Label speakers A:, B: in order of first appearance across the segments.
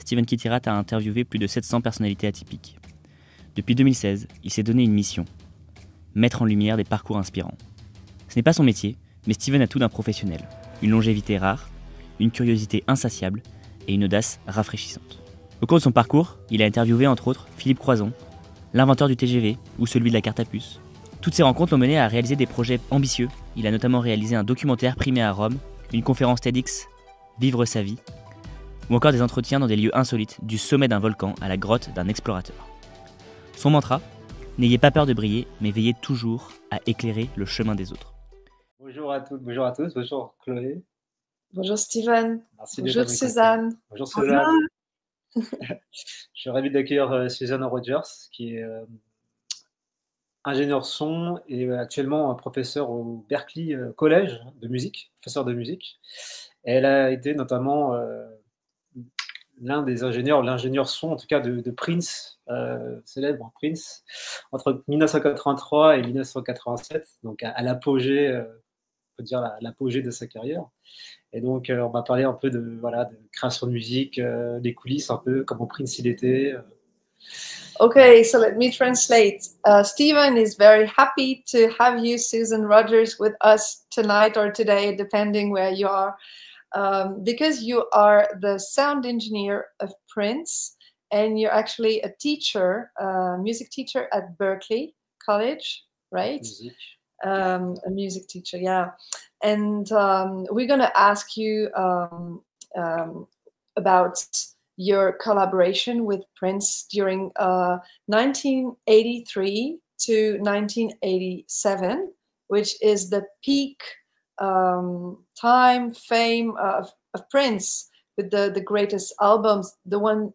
A: Steven Kittirat a interviewé plus de 700 personnalités atypiques. Depuis 2016, il s'est donné une mission, mettre en lumière des parcours inspirants. Ce n'est pas son métier, mais Steven a tout d'un professionnel. Une longévité rare, une curiosité insatiable et une audace rafraîchissante. Au cours de son parcours, il a interviewé entre autres Philippe Croizon, l'inventeur du TGV ou celui de la carte à puce. Toutes ces rencontres l'ont mené à réaliser des projets ambitieux. Il a notamment réalisé un documentaire primé à Rome, une conférence TEDx, Vivre sa vie, ou encore des entretiens dans des lieux insolites, du sommet d'un volcan à la grotte d'un explorateur. Son mantra, n'ayez pas peur de briller, mais veillez toujours à éclairer le chemin des autres.
B: Bonjour à toutes, bonjour à tous, bonjour Chloé.
C: Bonjour Steven.
B: Merci
C: bonjour Suzanne.
B: Bonjour Suzanne. Je suis ravi d'accueillir Suzanne Rogers, qui est ingénieure son et actuellement professeure au Berklee College de musique, professeure de musique. Elle a été notamment l'un des ingénieurs, l'ingénieur son en tout cas de Prince, célèbre Prince, entre 1983 et 1987, donc à l'apogée, on peut dire l'apogée de sa carrière. Et donc on va parler un peu de création de musique, des coulisses un peu, comment Prince il était.
C: Okay, so let me translate. Steven is very happy to have you, Susan Rogers, with us tonight or today, depending where you are, because you are the sound engineer of Prince, and you're actually a teacher, music teacher at Berklee College, right?
B: Musique.
C: A music teacher, yeah. And we're going to ask you about your collaboration with Prince during 1983 to 1987, which is the peak fame of Prince, with the greatest albums, the ones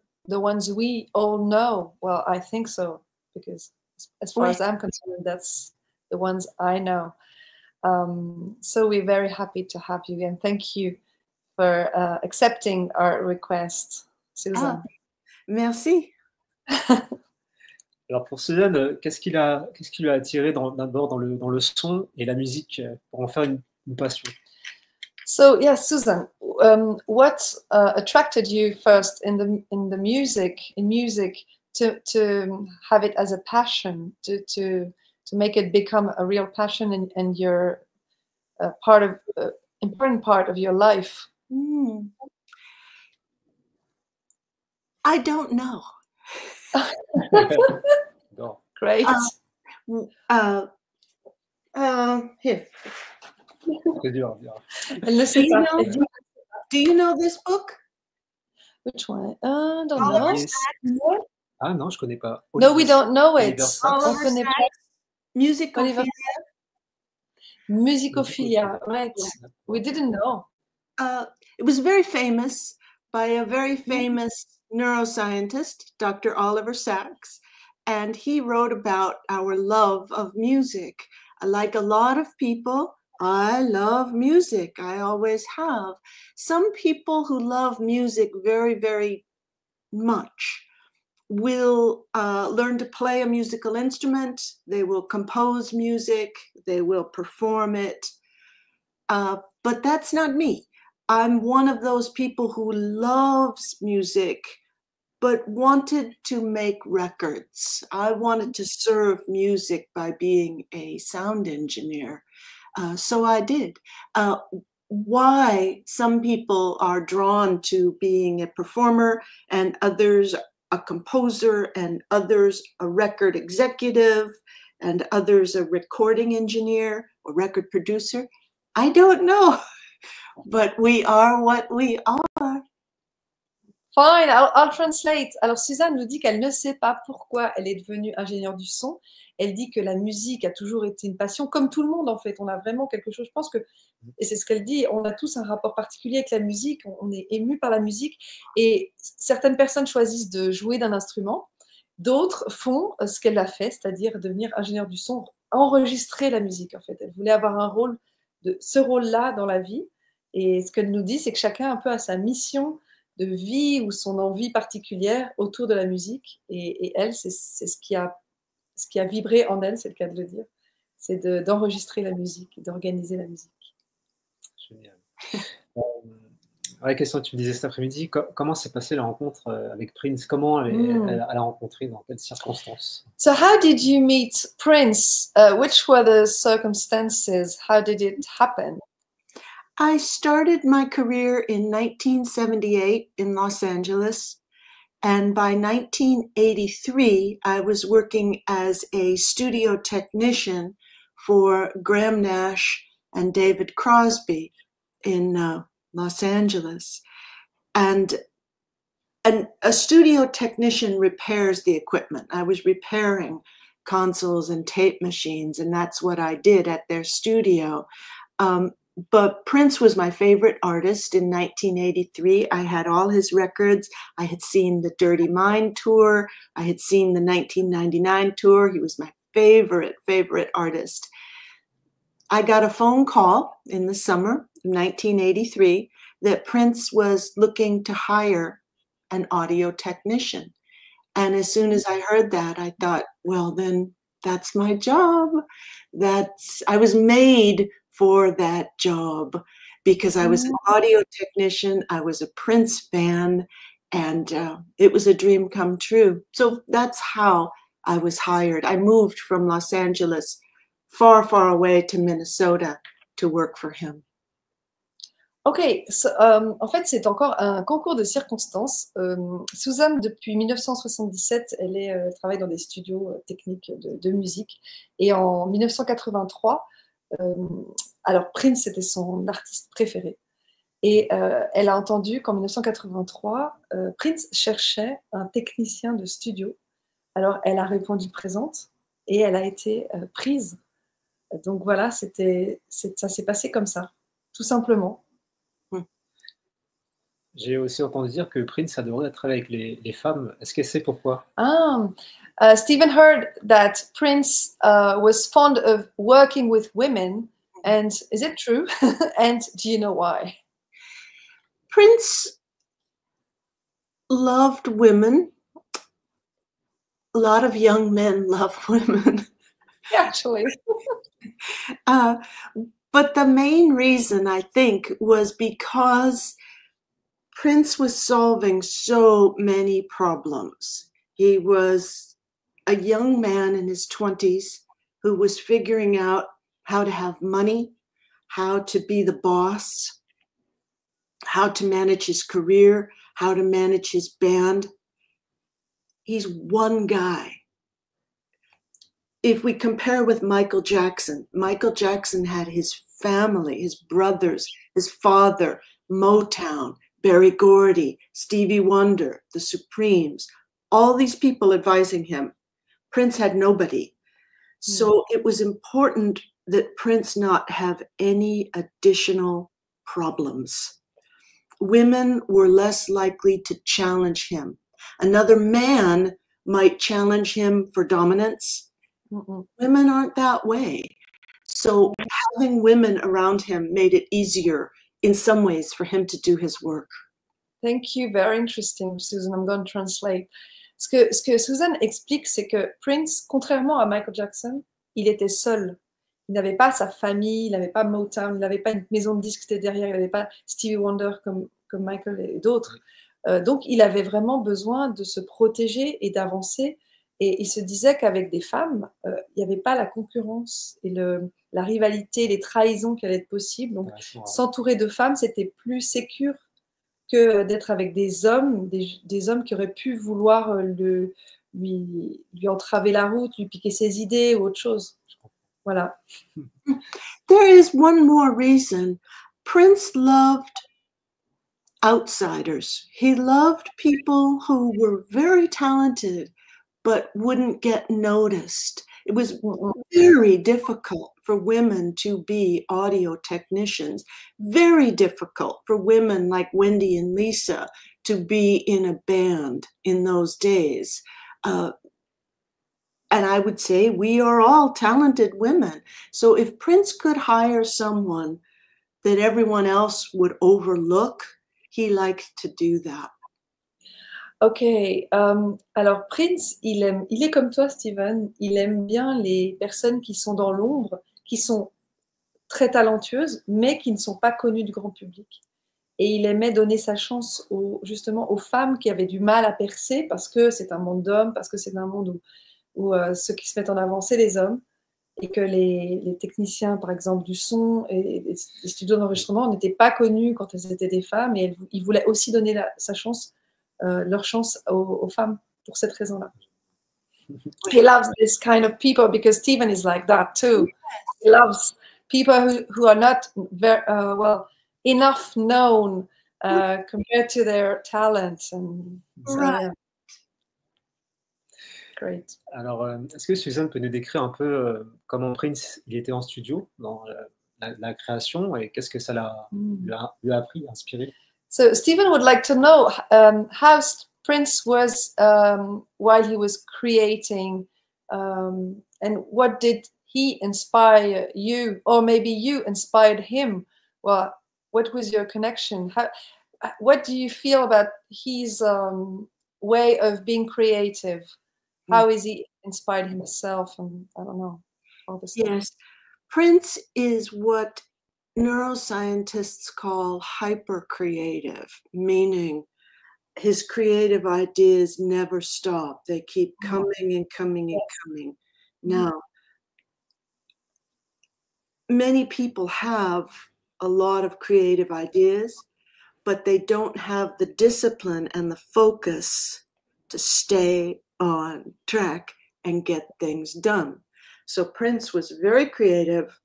C: we all know. Well, I think so, because as far as I'm concerned, that's the ones I know. So we're very happy to have you, and thank you for accepting our request, Susan.
D: Merci.
B: Alors pour Suzanne, qu'est-ce qui lui a attiré d'abord dans le son et la musique pour en faire une passion?
C: So yes, Susan, what attracted you first in the music to have it as a passion, to make it become a real passion and your important part of your life?
D: I don't know.
C: Great.
D: Here.
B: C'est dur.
C: Elle ne sait pas.
D: Do you know this book?
C: Which one? Don't know.
B: Yes. Ah non, je connais pas.
C: No, we don't know it.
B: On
C: connaît pas.
D: Musicophilia.
C: Musicophilia, right. We didn't know.
D: It was very famous by a very famous neuroscientist, Dr. Oliver Sacks, and he wrote about our love of music. Like a lot of people, I love music. I always have. Some people who love music very, very much will learn to play a musical instrument. They will compose music. They will perform it. But that's not me. I'm one of those people who loves music, but wanted to make records. I wanted to serve music by being a sound engineer. So I did. Why some people are drawn to being a performer and others a composer and others a record executive and others a recording engineer or record producer, I don't know. But we are what we are.
C: Fine, I'll translate. Alors Suzanne nous dit qu'elle ne sait pas pourquoi elle est devenue ingénieure du son. Elle dit que la musique a toujours été une passion, comme tout le monde en fait. On a vraiment quelque chose, je pense que, et c'est ce qu'elle dit, on a tous un rapport particulier avec la musique, on est ému par la musique, et certaines personnes choisissent de jouer d'un instrument, d'autres font ce qu'elle a fait, c'est-à-dire devenir ingénieure du son, enregistrer la musique en fait. Elle voulait avoir ce rôle-là dans la vie, et ce qu'elle nous dit, c'est que chacun un peu a sa mission de vie ou son envie particulière autour de la musique, et elle, c'est ce qui a vibré en elle, c'est le cas de le dire, c'est d'enregistrer la musique, d'organiser la musique.
B: Génial. Ouais, question que tu me disais cet après-midi, comment s'est passée la rencontre avec Prince? Comment elle a rencontré, dans quelles circonstances?
C: So how did you meet Prince? Which were the circumstances? How did it happen?
D: I started my career in 1978 in Los Angeles, and by 1983, I was working as a studio technician for Graham Nash and David Crosby in Los Angeles. And a studio technician repairs the equipment. I was repairing consoles and tape machines, and that's what I did at their studio. But Prince was my favorite artist in 1983. I had all his records. I had seen the Dirty Mind tour. I had seen the 1999 tour. He was my favorite artist. I got a phone call in the summer of 1983 that Prince was looking to hire an audio technician. And as soon as I heard that, I thought, well, then that's my job. I was made for that job because I was an audio technician. I was a Prince fan, and it was a dream come true. So that's how I was hired. I moved from Los Angeles far, far away to Minnesota to work for him.
C: Ok, en fait, c'est encore un concours de circonstances. Suzanne, depuis 1977, elle travaille dans des studios techniques de musique. Et en 1983, alors Prince, c'était son artiste préféré. Et elle a entendu qu'en 1983, Prince cherchait un technicien de studio. Alors, elle a répondu présente et elle a été prise. Donc voilà, ça s'est passé comme ça, tout simplement.
B: J'ai aussi entendu dire que Prince adorait travailler avec les femmes. Est-ce que c'est pourquoi?
C: Stephen heard that Prince was fond of working with women. And is it true? And do you know why?
D: Prince loved women. A lot of young men love women.
C: Actually.
D: But the main reason, I think, was because Prince was solving so many problems. He was a young man in his 20s who was figuring out how to have money, how to be the boss, how to manage his career, how to manage his band. He's one guy. If we compare with Michael Jackson had his family, his brothers, his father, Motown, Berry Gordy, Stevie Wonder, the Supremes, all these people advising him. Prince had nobody. So it was important that Prince not have any additional problems. Women were less likely to challenge him. Another man might challenge him for dominance. Women aren't that way. So having women around him made it easier in some ways for him to do his work.
C: Thank you. Very interesting, Susan. I'm going to translate. Ce que Susan explique, c'est que Prince, contrairement à Michael Jackson, il était seul. Il n'avait pas sa famille, il n'avait pas Motown, il n'avait pas une maison de disques qui était derrière, il n'avait pas Stevie Wonder comme Michael et d'autres. Donc, il avait vraiment besoin de se protéger et d'avancer. Et il se disait qu'avec des femmes, il n'y avait pas la concurrence et la rivalité, les trahisons qui allaient être possibles. Donc, s'entourer de femmes, c'était plus sécure que d'être avec des hommes qui auraient pu vouloir lui entraver la route, lui piquer ses idées ou autre chose. Voilà.
D: There is one more reason. Prince loved outsiders. He loved people who were very talented but wouldn't get noticed. It was very difficult for women to be audio technicians, very difficult for women like Wendy and Lisa to be in a band in those days. And I would say we are all talented women. So if Prince could hire someone that everyone else would overlook, he liked to do that.
C: Ok, alors Prince, il est comme toi, Steven, il aime bien les personnes qui sont dans l'ombre, qui sont très talentueuses, mais qui ne sont pas connues du grand public. Et il aimait donner sa chance justement aux femmes qui avaient du mal à percer parce que c'est un monde d'hommes, parce que c'est un monde où ceux qui se mettent en avant, c'est les hommes. Et que les techniciens, par exemple, du son et des studios d'enregistrement n'étaient pas connus quand elles étaient des femmes. Et il voulait aussi donner leur chance aux femmes pour cette raison-là. He loves this kind of people because Stephen is like that too. He loves people who are not very, enough known compared to their talents. And so, yeah. Great.
B: Alors, est-ce que Suzanne peut nous décrire un peu comment Prince il était en studio dans la création et qu'est-ce que ça lui a appris, inspiré?
C: So Stephen would like to know how Prince was while he was creating, and what did he inspire you, or maybe you inspired him? Well, what was your connection? What do you feel about his way of being creative? How is he inspired himself? And I don't know. All this stuff.
D: Yes, Prince is what neuroscientists call hyper-creative, meaning his creative ideas never stop. They keep coming and coming and coming. Now, many people have a lot of creative ideas, but they don't have the discipline and the focus to stay on track and get things done. So Prince was very creative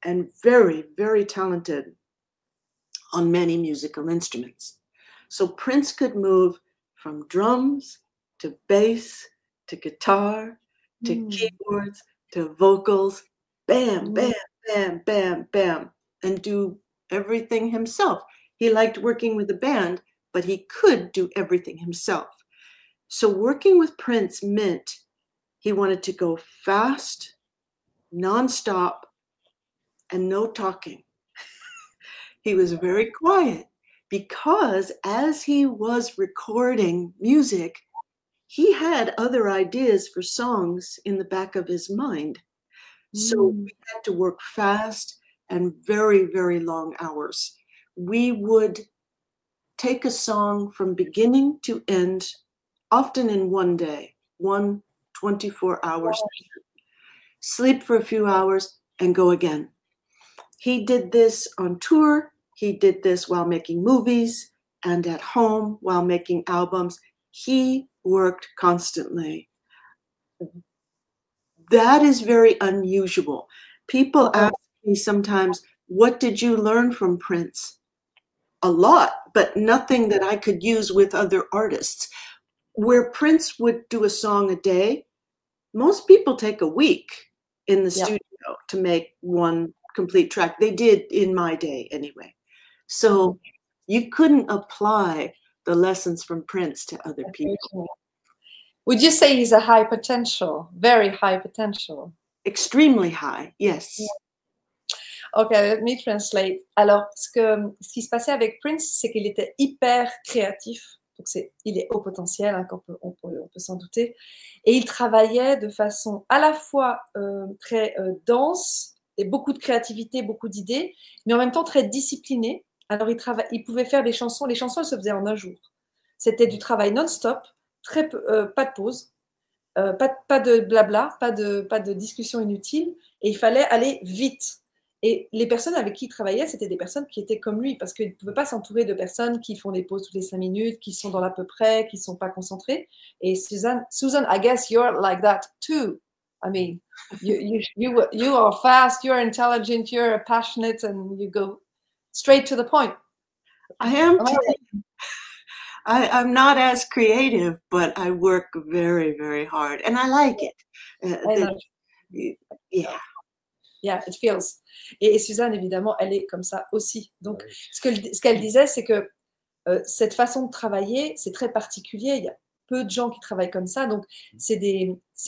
D: and very, very talented on many musical instruments. So Prince could move from drums to bass to guitar to keyboards to vocals, bam, bam, bam, bam, bam, and do everything himself. He liked working with a band, but he could do everything himself. So working with Prince meant he wanted to go fast, nonstop, and no talking. He was very quiet because as he was recording music, he had other ideas for songs in the back of his mind. So we had to work fast and very, very long hours. We would take a song from beginning to end, often in one day, 24 hours, sleep for a few hours and go again. He did this on tour. He did this while making movies and at home while making albums. He worked constantly. That is very unusual. People ask me sometimes, what did you learn from Prince? A lot, but nothing that I could use with other artists. Where Prince would do a song a day, most people take a week in the studio to make one complete track. They did in my day anyway. So you couldn't apply the lessons from Prince to other people.
C: Would you say he's a high potential, very high potential?
D: Extremely high, yes.
C: Okay, let me translate. Alors, ce qui se passait avec Prince, c'est qu'il était hyper créatif. Donc, il est haut potentiel, hein, on peut s'en douter. Et il travaillait de façon à la fois très dense, et beaucoup de créativité, beaucoup d'idées, mais en même temps très discipliné. Alors, il pouvait faire des chansons. Les chansons, elles se faisaient en un jour. C'était du travail non-stop, pas de pause, pas de blabla, pas de discussion inutile. Et il fallait aller vite. Et les personnes avec qui il travaillait, c'était des personnes qui étaient comme lui, parce qu'il ne pouvait pas s'entourer de personnes qui font des pauses toutes les 5 minutes, qui sont dans l'à peu près, qui ne sont pas concentrées. Et Susan, I guess you're like that too. I mean, you are fast, you're intelligent, you're passionate, and you go straight to the point.
D: I am. I'm not as creative, but I work very, very hard, and I like it.
C: Yeah, it feels. Et Suzanne, évidemment, elle est comme ça aussi. Donc, ce qu'elle disait, c'est que cette façon de travailler, c'est très particulier. Il y a peu de gens qui travaillent comme ça. Donc, c'est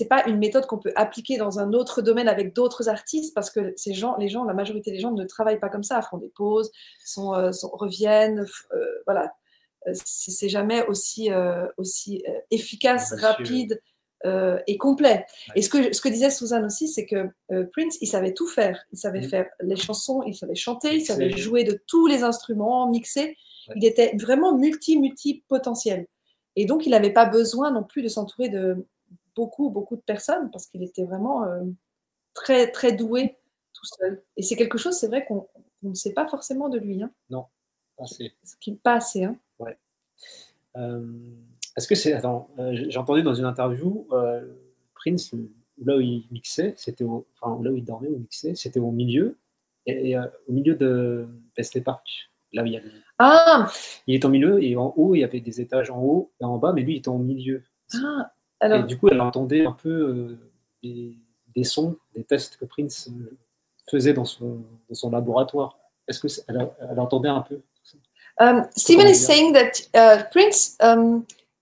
C: pas une méthode qu'on peut appliquer dans un autre domaine avec d'autres artistes parce que la majorité des gens ne travaillent pas comme ça, font des pauses, reviennent, voilà. C'est jamais aussi efficace, rapide et complet. Et ce que disait Suzanne aussi, c'est que Prince, il savait tout faire. Il savait faire les chansons, il savait chanter, il savait jouer de tous les instruments, mixer. Il était vraiment multipotentiel. Et donc, il n'avait pas besoin non plus de s'entourer de beaucoup de personnes parce qu'il était vraiment très doué tout seul. Et c'est quelque chose, c'est vrai qu'on ne sait pas forcément de lui. Hein.
B: Non, pas assez.
C: Pas assez. Hein.
B: Ouais. Est-ce que c'est... Attends, j'ai entendu dans une interview, Prince, là où il mixait, enfin là où il dormait, où il mixait, c'était au milieu, et au milieu de Paisley Park, là où il y avait...
C: Ah,
B: il est au milieu, et en haut, il y avait des étages en haut et en bas, mais lui, il était au milieu.
C: ah alors...
B: Et du coup, elle entendait un peu des sons, des tests que Prince faisait dans son laboratoire. Est-ce qu'elle entendait un peu?
C: Stephen is saying that Prince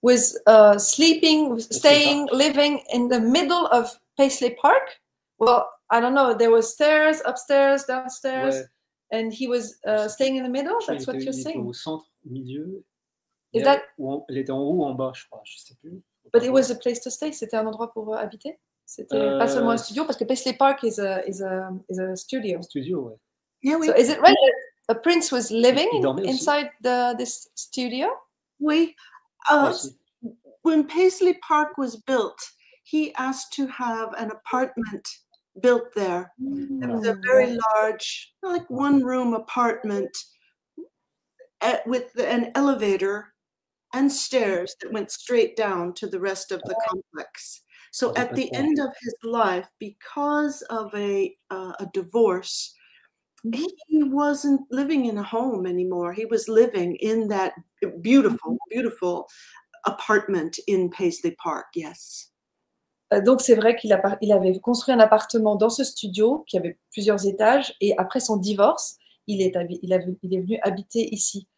C: was sleeping, staying, living in the middle of Paisley Park. Well, I don't know. There was stairs, upstairs, downstairs, ouais. And he was staying in the middle. That's what you're saying.
B: Il était au centre, au milieu.
C: Is that...
B: Elle était en haut ou en bas, je crois. Je sais plus.
C: But it was a place to stay. C'était un endroit pour habiter. C'était pas seulement un studio, parce que Paisley Park is a studio.
B: Studio, ouais.
C: Yeah, oui. So is it right that Prince was living inside this studio?
D: Oui. When Paisley Park was built, he asked to have an apartment built there. It was a very large, like one-room apartment with an elevator and stairs that went straight down to the rest of the complex. So at the end of his life, because of a divorce, he wasn't living in a home anymore. He was living in that beautiful apartment in Paisley Park, yes.
C: Donc c'est vrai qu'il avait construit un appartement dans ce studio qui avait plusieurs étages, et après son divorce, il est venu habiter ici.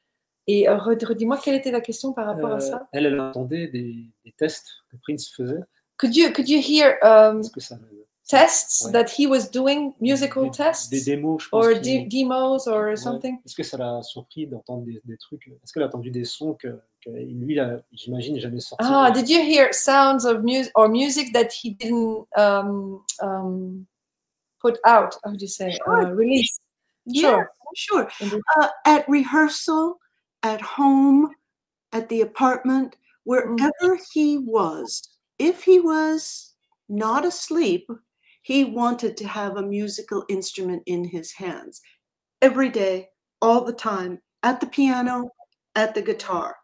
C: Et redis-moi, quelle était la question par rapport à ça?
B: Elle entendait des tests que Prince faisait.
C: Could you hear tests that he was doing, musical tests?
B: Des démos, je pense.
C: Or demos or something?
B: Est-ce que ça l'a surpris d'entendre des trucs? Est-ce qu'elle a entendu des sons que lui, j'imagine, jamais sortis?
C: Ah, did you hear sounds of music that he didn't put out? How do you say? Release?
D: Yeah, sure. At rehearsal, at home, at the apartment, wherever he was, if he was not asleep, he wanted to have a musical instrument in his hands every day, all the time, at the piano, at the guitar,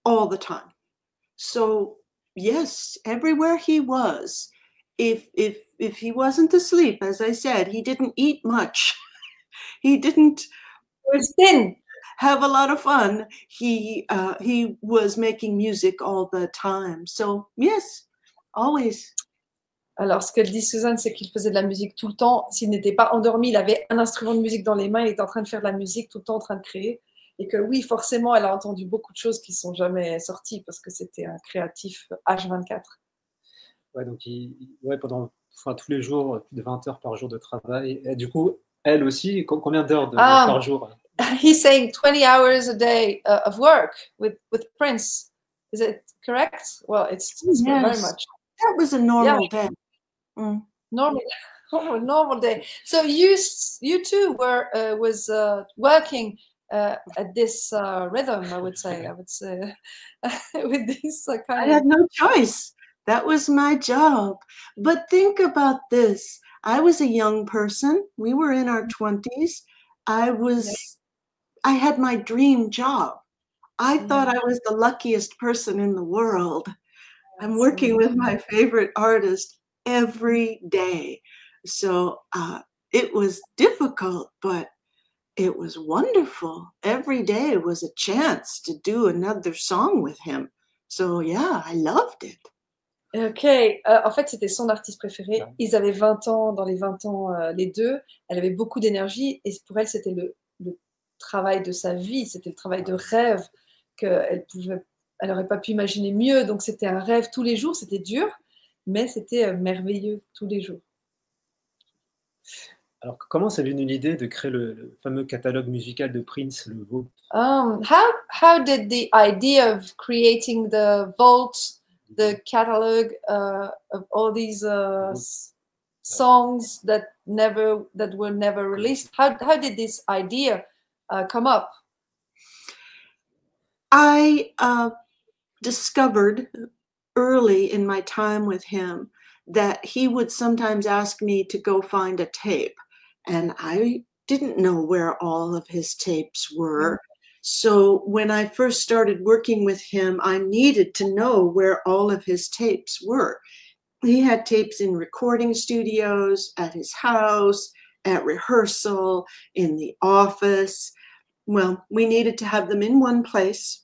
D: all the time. So yes, everywhere he was, if he wasn't asleep, as I said, he didn't eat much. He didn't have a lot of fun. He was making music all the time. So yes, always.
C: Alors, ce qu'elle dit, Suzanne, c'est qu'il faisait de la musique tout le temps. S'il n'était pas endormi, il avait un instrument de musique dans les mains, il était en train de faire de la musique tout le temps, en train de créer. Et que oui, forcément, elle a entendu beaucoup de choses qui ne sont jamais sorties parce que c'était un créatif H24.
B: Ouais, donc pendant tous les jours, plus de 20 heures par jour de travail. Et du coup, elle aussi, combien d'heures par jour?
C: He's saying 20 hours a day of work with Prince. Is it correct? Well, it's
D: yes.
C: Very much.
D: That was a normal day.
C: Normal day. So you too was working at this rhythm, I would say with this kind
D: I had no choice. That was my job. But think about this. I was a young person. We were in our 20s. I had my dream job. I thought I was the luckiest person in the world. I'm working with my favorite artist every day. So it was difficult, but it was wonderful. Every day was a chance to do another song with him. So yeah, I loved it.
C: Ok, en fait c'était son artiste préféré. Ils avaient 20 ans, dans les 20 ans les deux. Elle avait beaucoup d'énergie et pour elle c'était le travail de sa vie, c'était le travail de rêve qu'elle n'aurait pas pu imaginer mieux. Donc c'était un rêve tous les jours, c'était dur, mais c'était merveilleux tous les jours.
B: Alors comment c'est venu l'idée de créer le fameux catalogue musical de Prince, le Vault?
C: How did the idea of creating the Vault, the catalog of all these songs that were never released, how did this idea come up?
D: I discovered early in my time with him that he would sometimes ask me to go find a tape, and I didn't know where all of his tapes were. So when I first started working with him, I needed to know where all of his tapes were. He had tapes in recording studios, at his house, at rehearsal, in the office. Well, we needed to have them in one place.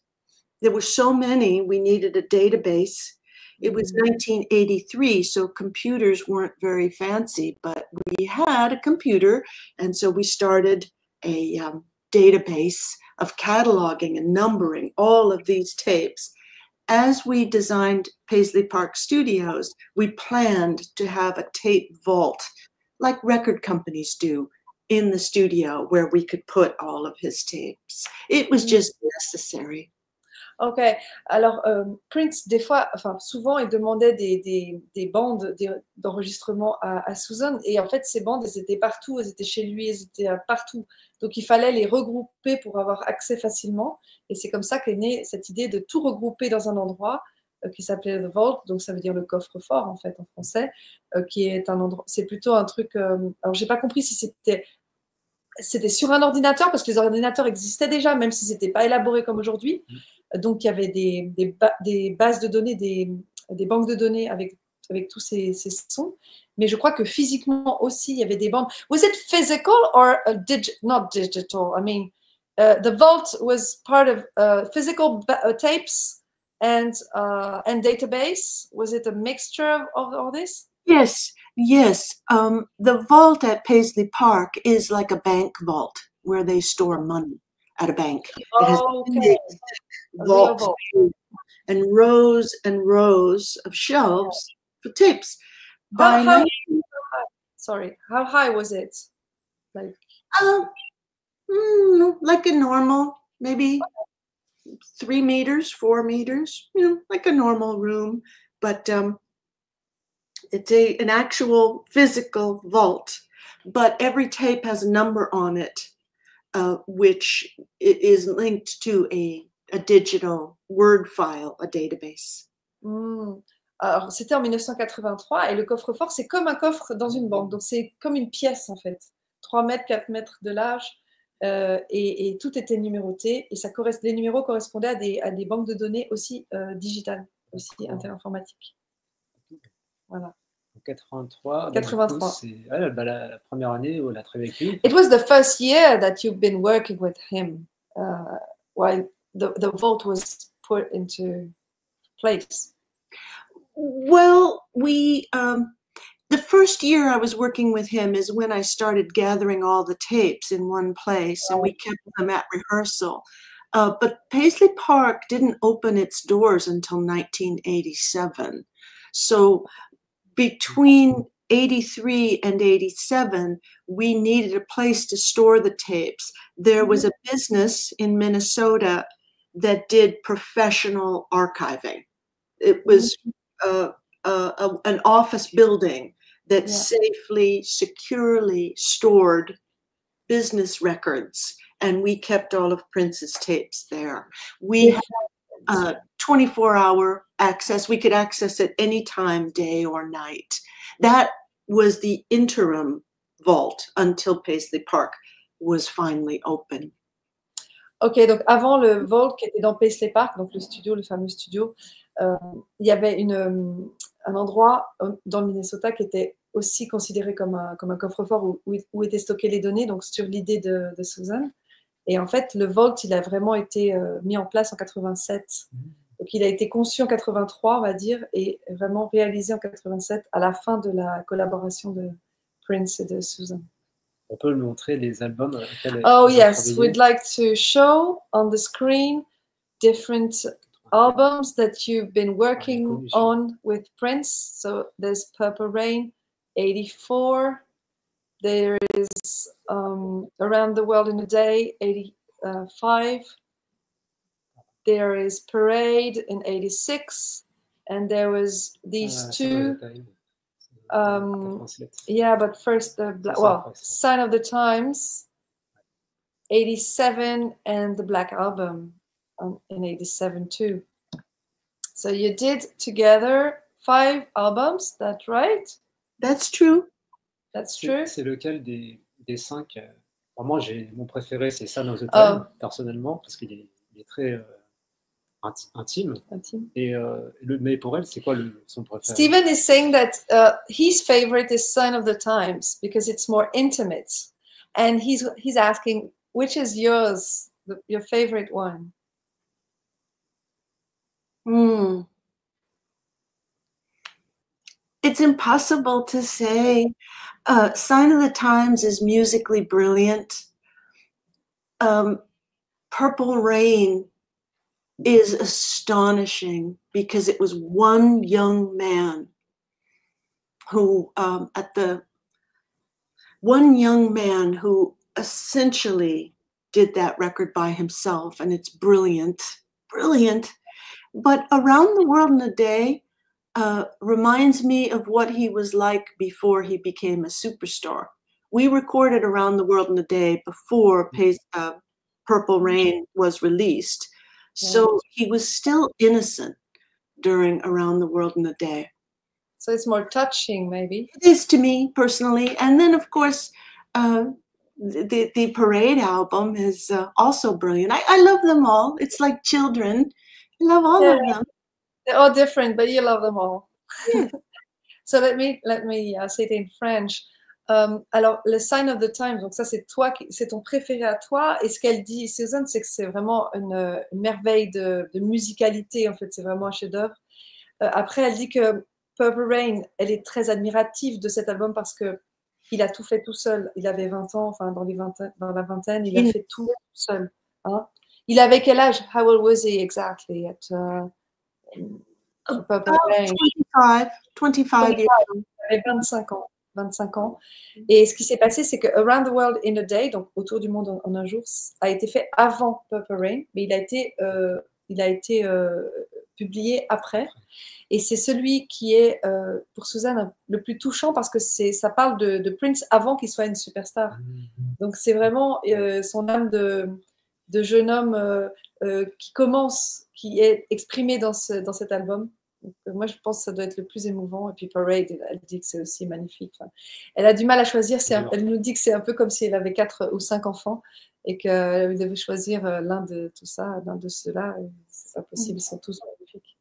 D: There were so many, we needed a database. It was 1983, so computers weren't very fancy, but we had a computer, and so we started a database of cataloging and numbering all of these tapes. As we designed Paisley Park Studios, we planned to have a tape vault, like record companies do, in the studio where we could put all of his tapes. It was just necessary.
C: Ok, alors Prince, des fois, enfin souvent, il demandait des bandes d'enregistrement à Susan, et en fait, ces bandes, elles étaient partout, elles étaient chez lui, elles étaient partout. Donc, il fallait les regrouper pour avoir accès facilement, et c'est comme ça qu'est née cette idée de tout regrouper dans un endroit qui s'appelait The Vault, donc ça veut dire le coffre-fort en fait en français, qui est un endroit, c'est plutôt un truc, alors j'ai pas compris si c'était sur un ordinateur, parce que les ordinateurs existaient déjà, même si c'était pas élaboré comme aujourd'hui. Donc, il y avait des bases de données, des banques de données avec tous ces sons. Mais je crois que physiquement aussi, il y avait des bandes. Was it physical or not digital? I mean, the vault was part of physical tapes and database. Was it a mixture of all this?
D: Yes, yes. The vault at Paisley Park is like a bank vault where they store money at a bank. It has a big vault and rows of shelves for tapes.
C: How high was it? Like
D: like a normal, maybe 3 meters, 4 meters, like a normal room. But it's an actual physical vault. But every tape has a number on it, which is linked to a digital word file, a database.
C: Alors, c'était en 1983 et le coffre-fort, c'est comme un coffre dans une banque. Donc, c'est comme une pièce, en fait. 3 mètres, 4 mètres de large et tout était numéroté. Et les numéros correspondaient à des banques de données aussi digitales, aussi interinformatiques. Voilà.
B: 83.
C: 83.
B: C'est la première année où elle a travaillé avec lui.
C: It was the first year that you've been working with him while the vault was put into place.
D: Well, the first year I was working with him is when I started gathering all the tapes in one place, and we kept them at rehearsal. But Paisley Park didn't open its doors until 1987. So between 83 and 87, we needed a place to store the tapes. There was a business in Minnesota that did professional archiving. It was an office building that safely, securely stored business records, and we kept all of Prince's tapes there. We had 24-hour access. We could access it any time, day or night. That was the interim vault until Paisley Park was finally open.
C: Ok, donc avant le vault qui était dans Paisley Park, donc le studio, le fameux studio, il y avait un endroit dans le Minnesota qui était aussi considéré comme un coffre-fort où étaient stockées les données, donc sur l'idée de Susan. Et en fait, le vault, il a vraiment été mis en place en 87. Donc, il a été conçu en 83, on va dire, et vraiment réalisé en 87 à la fin de la collaboration de Prince et de Susan.
B: On peut montrer les albums avec lesquels
C: Oh yes, we'd like to show on the screen different albums that you've been working on with Prince. So there's Purple Rain, 84. There is Around the World in a Day, 85. There is Parade in 86. And there was these two. Yeah, but first Sign of the Times, 87, and the Black Album. in 87 too. So you did together 5 albums, that's right?
D: That's true.
C: That's true.
B: C'est lequel des 5 Moi, mon préféré, c'est Son of the Time, personnellement, parce qu'il est très intime. Et mais pour elle, c'est quoi son préféré?
C: Stephen is saying that his favorite is Sign of the Times because it's more intimate, and he's asking which is yours, your favorite one.
D: It's impossible to say. Sign of the Times is musically brilliant. Purple Rain is astonishing because it was one young man who essentially did that record by himself, and it's brilliant. But Around the World in a Day reminds me of what he was like before he became a superstar. We recorded Around the World in a Day before Purple Rain was released. So he was still innocent during Around the World in a Day.
C: So it's more touching, maybe.
D: It is to me personally. And then, of course, the Parade album is also brilliant. I love them all. It's like children. I love all of them.
C: They're all different, but you love them all.
D: Yeah.
C: So let me say it in French. Alors, le Sign of the Times, donc ça c'est ton préféré à toi. Et ce qu'elle dit, Susan, c'est que c'est vraiment une merveille de musicalité. En fait, c'est vraiment un chef-d'œuvre. Après, elle dit que Purple Rain, elle est très admirative de cet album parce que il a tout fait tout seul. Il avait 20 ans, enfin dans la vingtaine, il a fait tout seul. Hein. Il avait quel âge? How old was he exactly at Purple Rain?
D: 25 years.
C: Il avait 25 ans. Et ce qui s'est passé, c'est que Around the World in a Day, donc Autour du monde en un jour, a été fait avant Purple Rain, mais il a été publié après. Et c'est celui qui est, pour Suzanne, le plus touchant parce que ça parle de Prince avant qu'il soit une superstar. Donc c'est vraiment son âme de jeune homme qui commence, qui est exprimé dans cet album. Donc, moi, je pense que ça doit être le plus émouvant. Et puis Parade, elle dit que c'est aussi magnifique. Enfin, elle a du mal à choisir. Elle nous dit que c'est un peu comme si elle avait 4 ou 5 enfants et qu'elle devait choisir l'un de tout ça, l'un de ceux-là. C'est pas possible, ils sont tous magnifiques.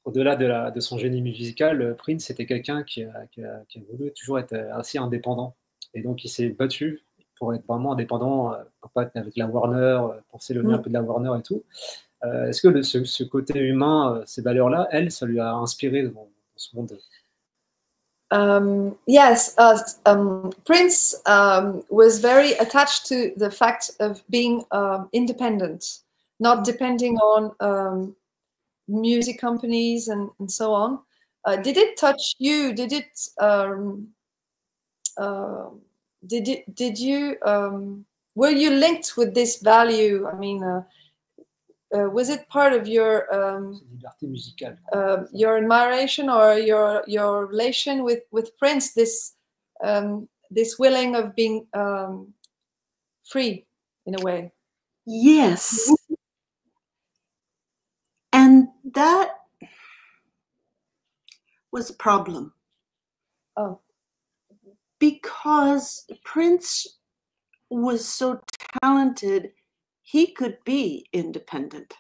B: Au-delà de son génie musical, Prince était quelqu'un qui a voulu toujours être assez indépendant. Et donc, il s'est battu pour être vraiment indépendant, pas avec la Warner, pour s'éloigner un peu de la Warner et tout. Est-ce que ce côté humain, ces valeurs-là, ça lui a inspiré dans ce monde?
C: Yes, Prince was very attached to the fact of being independent, not depending on music companies and so on. Did it touch you? Did you were you linked with this value? I mean, was it part of your
B: liberté musicale,
C: your admiration or your relation with Prince? This willing of being free in a way.
D: Yes, and that was a problem.
C: Oh.
D: Because Prince was so talented, he could be independent.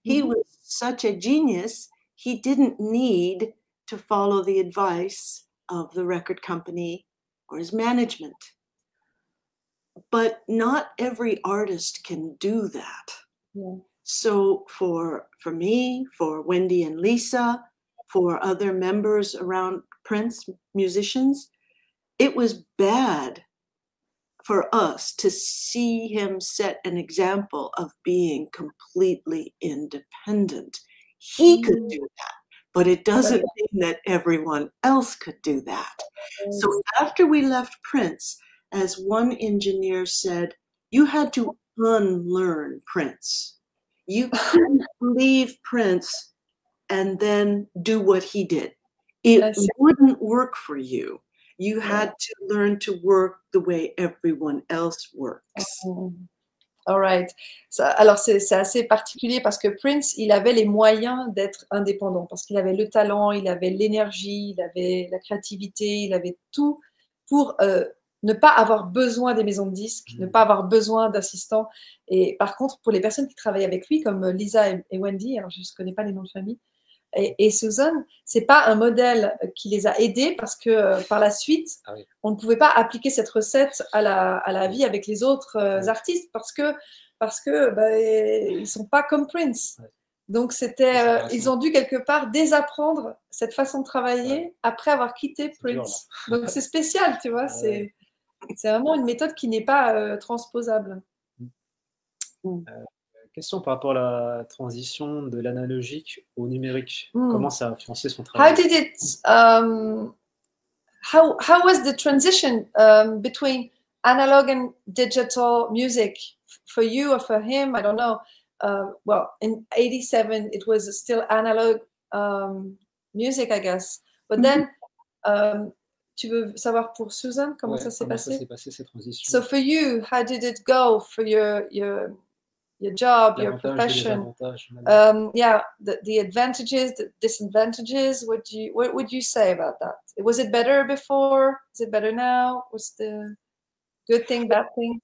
D: He was such a genius, he didn't need to follow the advice of the record company or his management. But not every artist can do that.
C: Yeah.
D: So for me, for Wendy and Lisa, for other members around Prince, musicians, it was bad for us to see him set an example of being completely independent. He could do that, but it doesn't mean that everyone else could do that. So after we left Prince, as one engineer said, you had to unlearn Prince. You couldn't leave Prince and then do what he did. It wouldn't work for you. You had to learn to work the way everyone else works.
C: All right. Alors, c'est assez particulier parce que Prince, il avait les moyens d'être indépendant parce qu'il avait le talent, il avait l'énergie, il avait la créativité, il avait tout pour ne pas avoir besoin des maisons de disques, ne pas avoir besoin d'assistants. Et par contre, pour les personnes qui travaillent avec lui, comme Lisa et Wendy, alors je ne connais pas les noms de famille, et Susan, c'est pas un modèle qui les a aidés parce que par la suite, on ne pouvait pas appliquer cette recette à la vie avec les autres artistes parce que ils sont pas comme Prince. Donc c'était, ils ont dû quelque part désapprendre cette façon de travailler après avoir quitté Prince. Donc c'est spécial, tu vois. C'est vraiment une méthode qui n'est pas transposable.
B: Question par rapport à la transition de l'analogique au numérique. Comment ça a influencé son travail?
C: How did it? How was the transition between analog and digital music for you or for him? I don't know. Well, in '87, it was still analog music, I guess. But then, tu veux savoir pour Susan comment ça s'est passé?
B: Ça s'est passé cette transition.
C: So for you, how did it go for your job, your profession? Yeah, the advantages, the disadvantages. What would you say about that? Was it better before? Is it better now? What's the good thing, bad thing?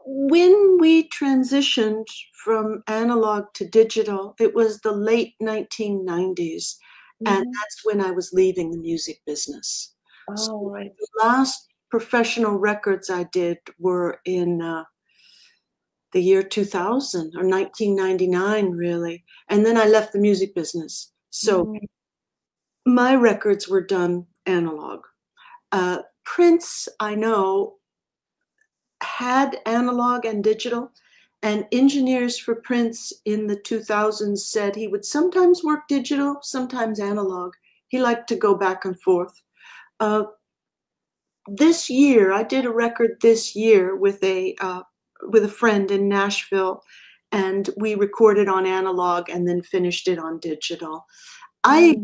D: When we transitioned from analog to digital, it was the late 1990s, and that's when I was leaving the music business.
C: Oh,
D: so
C: right.
D: The last professional records I did were in the year 2000 or 1999, really. And then I left the music business. So my records were done analog. Prince, I know, had analog and digital, and engineers for Prince in the 2000s said he would sometimes work digital, sometimes analog. He liked to go back and forth. This year, I did a record this year with a friend in Nashville, and we recorded on analog and then finished it on digital. I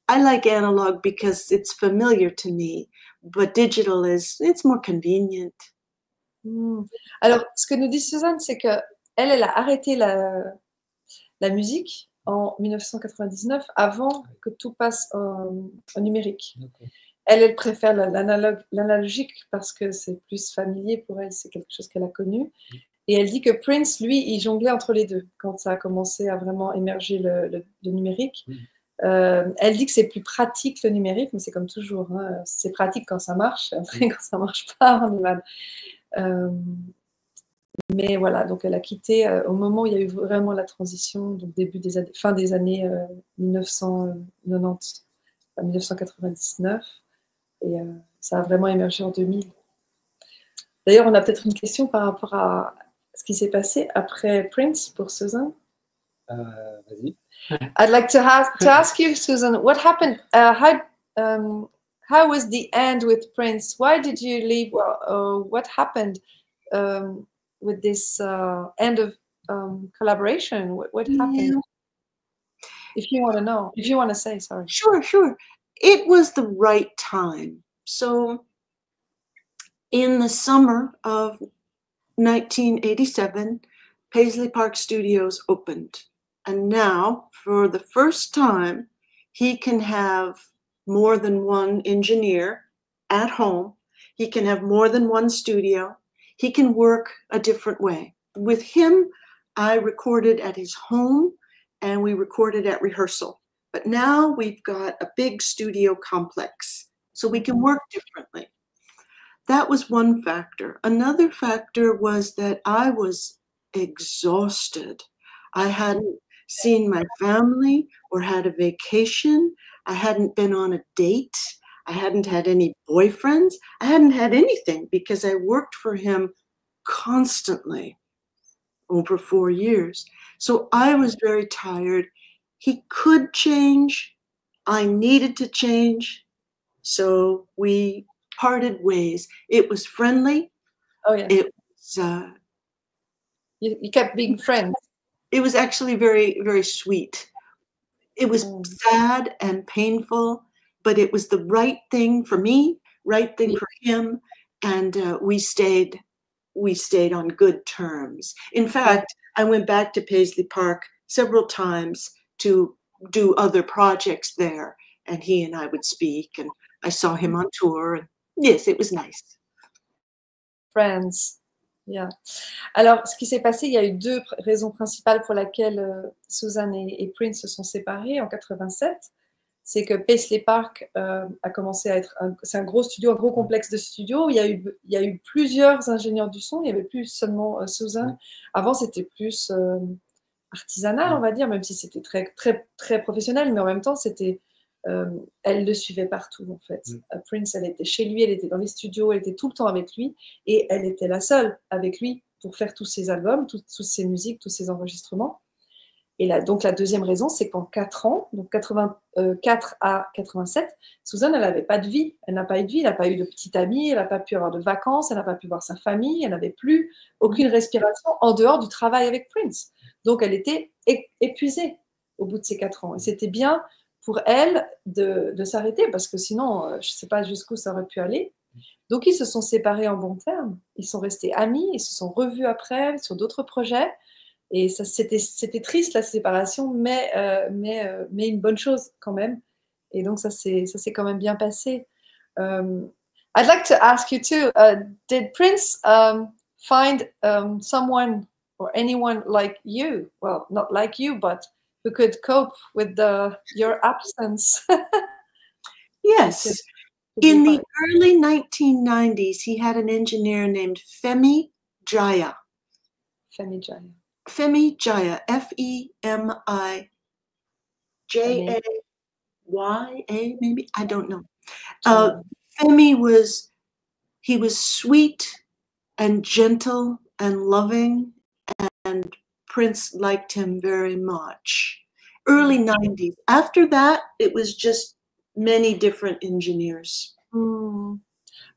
D: like analog because it's familiar to me, but digital it's more convenient.
C: Alors, ce que nous dit Suzanne, c'est que elle a arrêté la musique en 1999 avant que tout passe en numérique. Elle préfère l'analogique parce que c'est plus familier pour elle, c'est quelque chose qu'elle a connu. Et elle dit que Prince, lui, il jonglait entre les deux quand ça a commencé à vraiment émerger le numérique. Elle dit que c'est plus pratique le numérique, mais c'est comme toujours, hein, c'est pratique quand ça marche, après quand ça marche pas, on est mal. Mais voilà, donc elle a quitté au moment où il y a eu vraiment la transition, donc fin des années 1990, 1999. Et ça a vraiment émergé en 2000. D'ailleurs, on a peut-être une question par rapport à ce qui s'est passé après Prince pour Susan.
B: Vas-y.
C: I'd like to ask you, Susan, what happened? How was the end with Prince? Why did you leave? What happened with this end of collaboration? What happened?
D: Yeah.
C: If you want to know, if you want to say, sorry.
D: Sure. It was the right time. So in the summer of 1987, Paisley Park Studios opened. And now, for the first time, he can have more than one engineer at home. He can have more than one studio. He can work a different way. With him, I recorded at his home and we recorded at rehearsal. But now we've got a big studio complex, so we can work differently. That was one factor. Another factor was that I was exhausted. I hadn't seen my family or had a vacation. I hadn't been on a date. I hadn't had any boyfriends. I hadn't had anything because I worked for him constantly over 4 years. So I was very tired. He could change. I needed to change. So we parted ways. It was friendly.
C: Oh, yeah.
D: It was,
C: you kept being friends.
D: It was actually very, very sweet. It was sad and painful, but it was the right thing for me, right thing for him. And we stayed we stayed on good terms. In fact, I went back to Paisley Park several times to do other projects there, and he and I would speak, and I saw him on tour, and yes, it was nice.
C: Friends. Yeah. Alors, ce qui s'est passé, il y a eu deux raisons principales pour lesquelles Susan et Prince se sont séparés en 87. C'est que Paisley Park a commencé à être c'est un gros studio, un gros complexe de studios. Il y a eu plusieurs ingénieurs du son. Il n'y avait plus seulement Susan. Avant, c'était plus artisanal, on va dire, même si c'était très, très, très professionnel. Mais en même temps, c'était elle le suivait partout, en fait. Prince, elle était chez lui, elle était dans les studios, elle était tout le temps avec lui. Et elle était la seule avec lui pour faire tous ses albums, toutes ses musiques, tous ses enregistrements. Et là, donc la deuxième raison, c'est qu'en 4 ans, donc 84 à 87, Susan, elle n'avait pas de vie. Elle n'a pas eu de vie, elle n'a pas eu de petite amie, elle n'a pas pu avoir de vacances, elle n'a pas pu voir sa famille, elle n'avait plus aucune respiration en dehors du travail avec Prince. Donc elle était épuisée au bout de ces 4 ans. Et c'était bien pour elle de s'arrêter, parce que sinon, je ne sais pas jusqu'où ça aurait pu aller. Donc ils se sont séparés en bons termes. Ils sont restés amis, ils se sont revus après sur d'autres projets. Et ça, c'était triste la séparation, mais une bonne chose quand même. Et donc ça s'est quand même bien passé. I'd like to ask you too, did Prince find someone or anyone like you? Well, not like you, but who could cope with your absence?
D: Yes. In the early 1990s, he had an engineer named Femi Jaya.
C: Femi Jaya.
D: Femi Jaya, F-E-M-I-J-A-Y-A, maybe? I don't know. Femi was sweet and gentle and loving, and Prince liked him very much. Early 90s. After that, it was just many different engineers.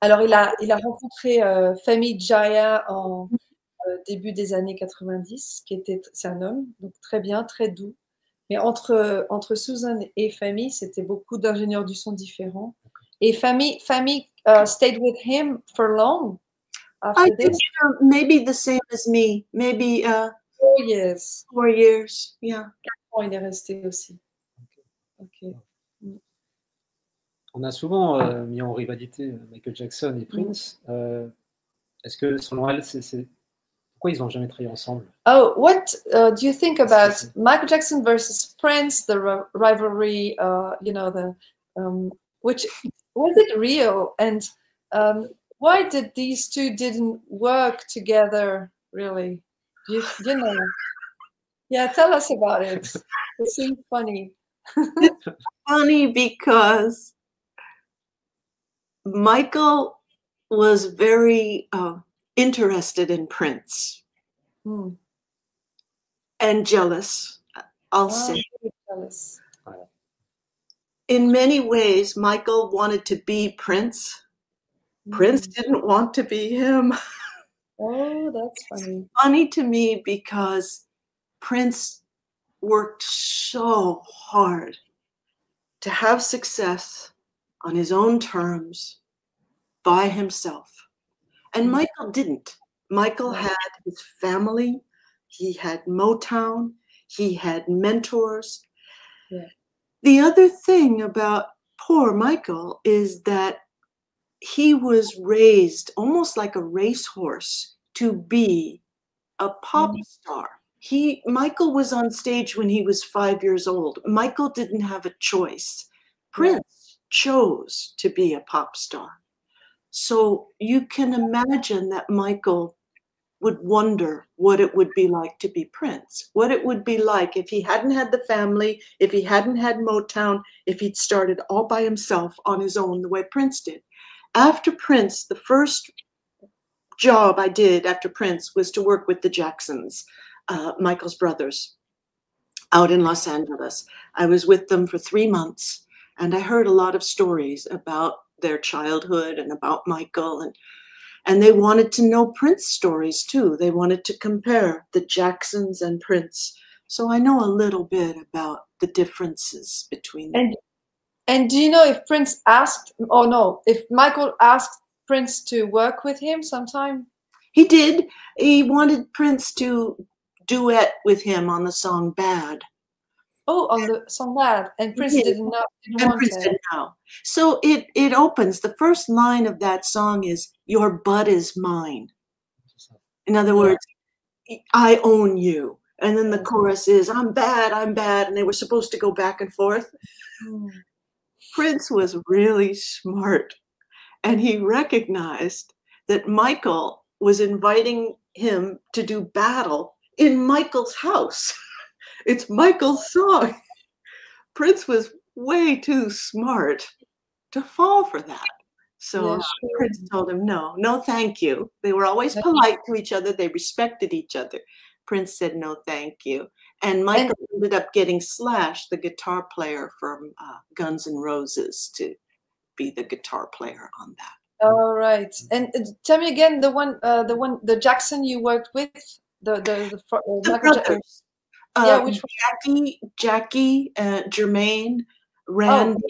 C: Alors, il a rencontré Femi Jaya en début des années 90, c'est un homme, donc très bien, très doux. Mais entre Susan et Femi, c'était beaucoup d'ingénieurs du son différents. Et Femi stayed with him for long after
D: I
C: this.
D: think maybe the same as me. Maybe
C: 4 years.
D: 4 years, yeah.
C: 4 ans, il est resté aussi. Okay.
B: On a souvent mis en rivalité Michael Jackson et Prince. Est-ce que, selon elle, pourquoi ils n'ont jamais travaillé ensemble?
C: Oh, what do you think about Michael Jackson versus Prince, the rivalry, which was it real? And why did these two didn't work together, really? You know? Yeah, tell us about it. It seems funny.
D: It's funny because Michael was very interested in Prince and jealous, I'll say.
C: Jealous.
D: In many ways, Michael wanted to be Prince. Prince didn't want to be him.
C: Oh, that's funny.
D: It's funny to me because Prince worked so hard to have success on his own terms by himself. And Michael didn't. Michael had his family, he had Motown, he had mentors.
C: Yeah.
D: The other thing about poor Michael is that he was raised almost like a racehorse to be a pop star. Michael was on stage when he was 5 years old. Michael didn't have a choice. Prince chose to be a pop star. So you can imagine that Michael would wonder what it would be like to be Prince, what it would be like if he hadn't had the family, if he hadn't had Motown, if he'd started all by himself on his own the way Prince did. After Prince, the first job I did after Prince was to work with the Jacksons, Michael's brothers, out in Los Angeles. I was with them for 3 months, and I heard a lot of stories about their childhood and about Michael, and they wanted to know Prince stories too. They wanted to compare the Jacksons and Prince. So I know a little bit about the differences between them.
C: And do you know if Prince asked, if Michael asked Prince to work with him sometime?
D: He did. He wanted Prince to duet with him on the song Bad.
C: Oh, on the song Bad. And Prince didn't want
D: Prince
C: to.
D: didn't know. So it opens, the first line of that song is, "Your butt is mine." In other words, I own you. And then the chorus is, I'm bad, and they were supposed to go back and forth. Prince was really smart, and he recognized that Michael was inviting him to do battle in Michael's house. It's Michael's song. Prince was way too smart to fall for that. So Prince told him, no, thank you. They were always polite to each other. They respected each other. Prince said, no, thank you. And Michael ended up getting Slash, the guitar player from Guns N' Roses, to be the guitar player on that.
C: All right. And tell me again, the Jackson you worked with, the
D: brothers.
C: Which
D: one? Jackie, Jermaine, Randy,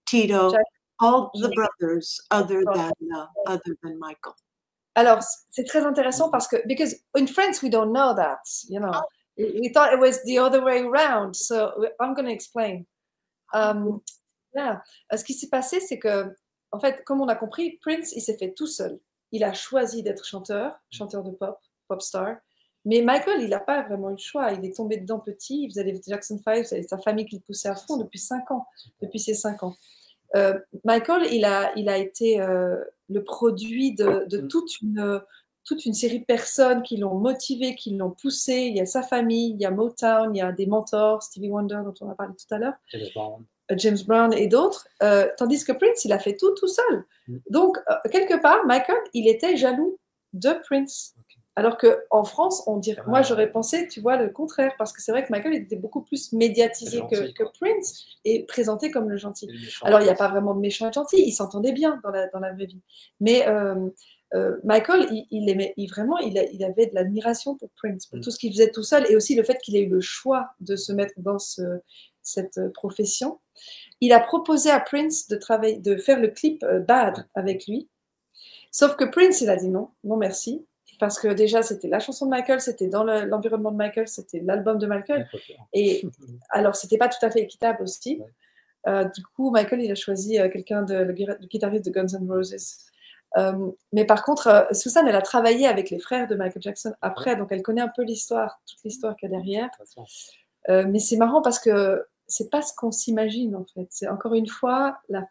D: Tito, all the brothers other than Michael.
C: Alors, c'est très intéressant parce que, because in France, we don't know that, you know. We thought it was the other way around. So I'm going to explain. Ce qui s'est passé, c'est que, en fait, comme on a compris, Prince, il s'est fait tout seul. Il a choisi d'être chanteur de pop star. Mais Michael, il n'a pas vraiment eu le choix. Il est tombé dedans petit. Il faisait les Jackson 5, c'est sa famille qui le poussait à fond depuis 5 ans, depuis ses 5 ans. Michael, il a été le produit de toute une série de personnes qui l'ont motivé, qui l'ont poussé. Il y a sa famille, il y a Motown, il y a des mentors, Stevie Wonder dont on a parlé tout à l'heure, James Brown et d'autres. Tandis que Prince, il a fait tout seul. Donc, quelque part, Michael, il était jaloux de Prince. Alors qu'en France, on dirait, moi j'aurais pensé, tu vois, le contraire, parce que c'est vrai que Michael était beaucoup plus médiatisé que Prince et présenté comme le gentil. Alors il n'y a pas vraiment de méchant et de gentil, ils s'entendaient bien dans la vraie vie. Mais Michael, il avait de l'admiration pour Prince, pour tout ce qu'il faisait tout seul, et aussi le fait qu'il ait eu le choix de se mettre dans cette profession. Il a proposé à Prince de faire le clip Bad avec lui, sauf que Prince, il a dit non merci. Parce que déjà, c'était la chanson de Michael, c'était dans l'environnement de Michael, c'était l'album de Michael. Et alors, c'était pas tout à fait équitable aussi. Du coup, Michael, il a choisi le guitariste de Guns N' Roses. Mais par contre, Susan, elle a travaillé avec les frères de Michael Jackson après, donc elle connaît un peu l'histoire, toute l'histoire qu'il y a derrière. Mais c'est marrant parce que c'est pas ce qu'on s'imagine, en fait. C'est encore une fois, la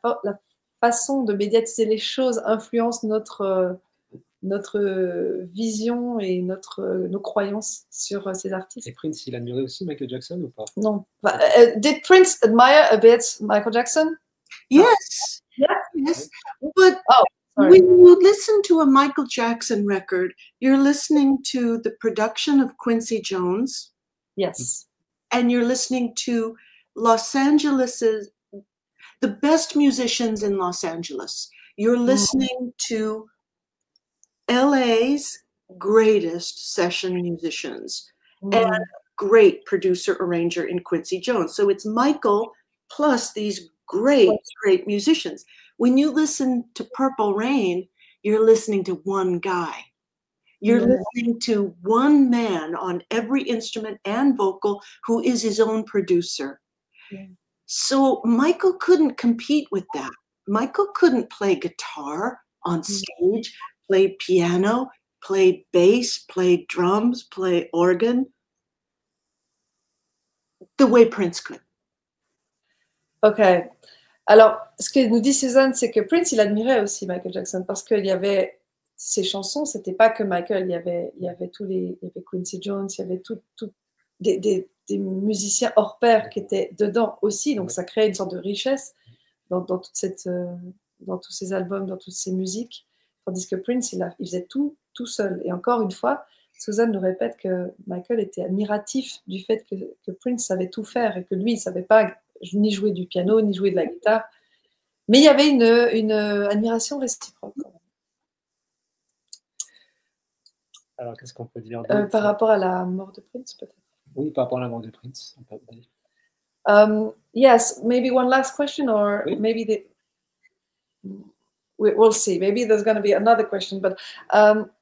C: façon de médiatiser les choses influence notre vision et nos croyances sur ces artistes.
B: Et Prince, il admirait aussi Michael Jackson ou pas?
C: Non. Did Prince admire a bit Michael Jackson?
D: Yes. Yes. But when you listen to a Michael Jackson record, you're listening to the production of Quincy Jones.
C: Yes.
D: And you're listening to Los Angeles's, the best musicians in Los Angeles. You're listening to LA's greatest session musicians and great producer arranger in Quincy Jones. So it's Michael plus these great musicians. When you listen to Purple Rain, you're listening to one guy. You're listening to one man on every instrument and vocal who is his own producer. So Michael couldn't compete with that. Michael couldn't play guitar on stage, play piano, play bass, play drums, play organ, the way Prince could.
C: Ok. Alors, ce que nous dit Suzanne, c'est que Prince, il admirait aussi Michael Jackson parce qu'il y avait ses chansons, c'était pas que Michael, il y avait il y avait Quincy Jones, il y avait des musiciens hors pair qui étaient dedans aussi, donc ça créait une sorte de richesse dans tous ces albums, dans toutes ces musiques. Tandis que Prince, il faisait tout seul. Et encore une fois, Suzanne nous répète que Michael était admiratif du fait que Prince savait tout faire et que lui, il ne savait pas ni jouer du piano, ni jouer de la guitare. Mais il y avait une admiration réciproque.
B: Alors, qu'est-ce qu'on peut dire
C: par rapport à la mort de Prince, peut-être?
B: Oui, par rapport à la mort de Prince.
C: Yes, maybe one last question, or maybe we'll see. Maybe there's going to be another question. But